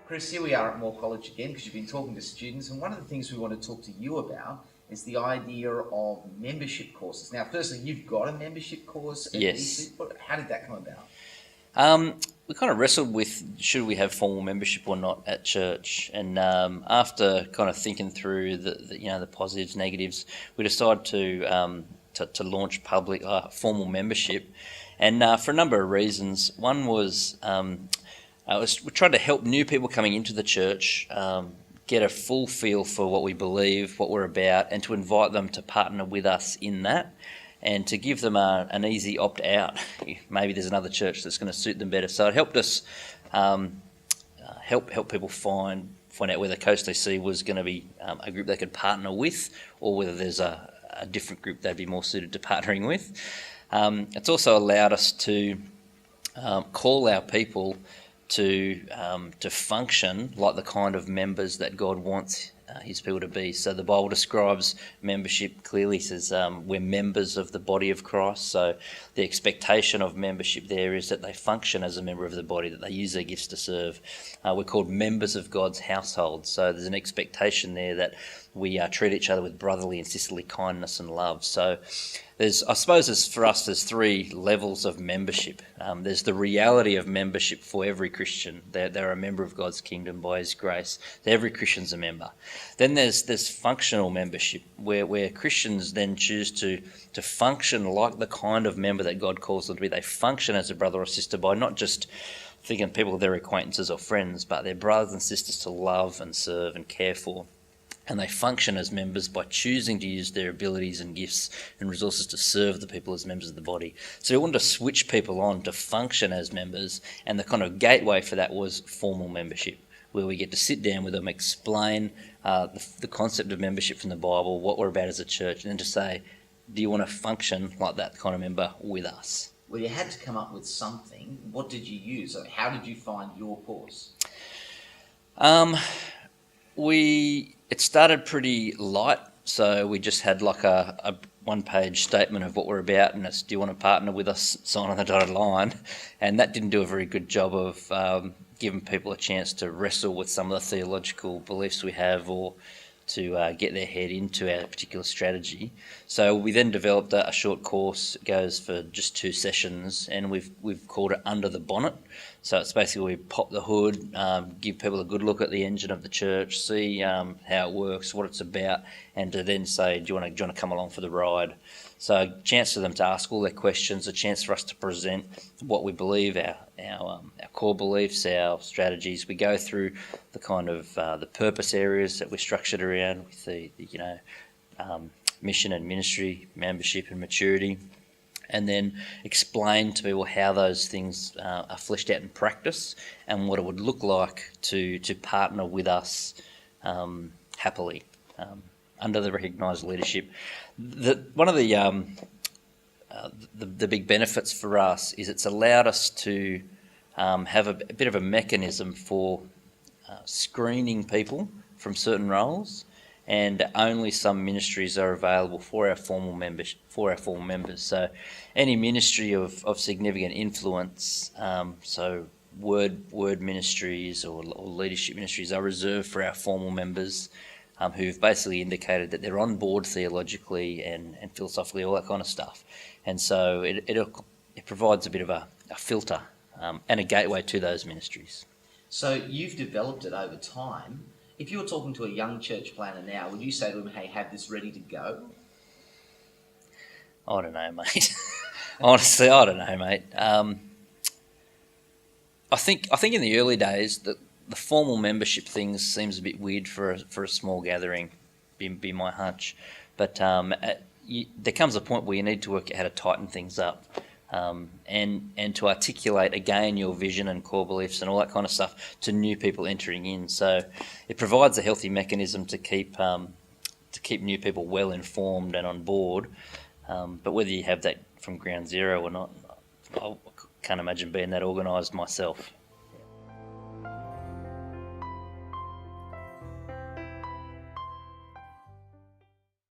Chris, here we are at Moore College again because you've been talking to students, and one of the things we want to talk to you about is the idea of membership courses. Now, firstly, you've got a membership course at Yes. How did that come about? We kind of wrestled with should we have formal membership or not at church, and after kind of thinking through the positives, negatives, we decided to launch public formal membership, and for a number of reasons. One was we tried to help new people coming into the church get a full feel for what we believe, what we're about, and to invite them to partner with us in that, and to give them an easy opt-out. Maybe there's another church that's going to suit them better. So it helped us help people find out whether Coast AC was going to be a group they could partner with, or whether there's a different group they'd be more suited to partnering with. It's also allowed us to call our people to function like the kind of members that God wants his people to be. So the Bible describes membership clearly, says we're members of the body of Christ. So the expectation of membership there is that they function as a member of the body, that they use their gifts to serve. We're called members of God's household. So there's an expectation there that we treat each other with brotherly and sisterly kindness and love. So for us, there's three levels of membership. There's the reality of membership for every Christian. They're a member of God's kingdom by his grace. Every Christian's a member. Then there's functional membership, where Christians then choose to function like the kind of member that God calls them to be. They function as a brother or sister by not just thinking people are their acquaintances or friends, but they're brothers and sisters to love and serve and care for. And they function as members by choosing to use their abilities and gifts and resources to serve the people as members of the body. So we wanted to switch people on to function as members, and the kind of gateway for that was formal membership, where we get to sit down with them, explain the concept of membership from the Bible, what we're about as a church, and then to say, do you want to function like that kind of member with us? Well, you had to come up with something. What did you use? How did you find your course? It started pretty light, so we just had like a one-page statement of what we're about, and it's, do you want to partner with us, sign on the dotted line? And that didn't do a very good job of giving people a chance to wrestle with some of the theological beliefs we have, or to get their head into our particular strategy. So we then developed a short course. It goes for just 2 sessions, and we've called it Under the Bonnet. So it's basically we pop the hood, give people a good look at the engine of the church, see how it works, what it's about, and to then say, do you want to come along for the ride? So a chance for them to ask all their questions, a chance for us to present what we believe, our core beliefs, our strategies. We go through the kind of the purpose areas that we're structured around, with the mission and ministry, membership and maturity, and then explain to people how those things are fleshed out in practice, and what it would look like to partner with us happily under the recognised leadership. One of the big benefits for us is it's allowed us to have a bit of a mechanism for screening people from certain roles, and only some ministries are available for our formal members. So any ministry of significant influence, so word ministries or leadership ministries, are reserved for our formal members, who've basically indicated that they're on board theologically and philosophically, all that kind of stuff. And so it provides a bit of a filter and a gateway to those ministries. So you've developed it over time. If you were talking to a young church planner now, would you say to them, hey, have this ready to go? I don't know, mate. Honestly, I don't know, mate. I think in the early days that the formal membership thing seems a bit weird for a small gathering, be my hunch. But there comes a point where you need to work out how to tighten things up, and to articulate again your vision and core beliefs and all that kind of stuff to new people entering in. So it provides a healthy mechanism to keep new people well informed and on board. But whether you have that from ground zero or not, I can't imagine being that organised myself.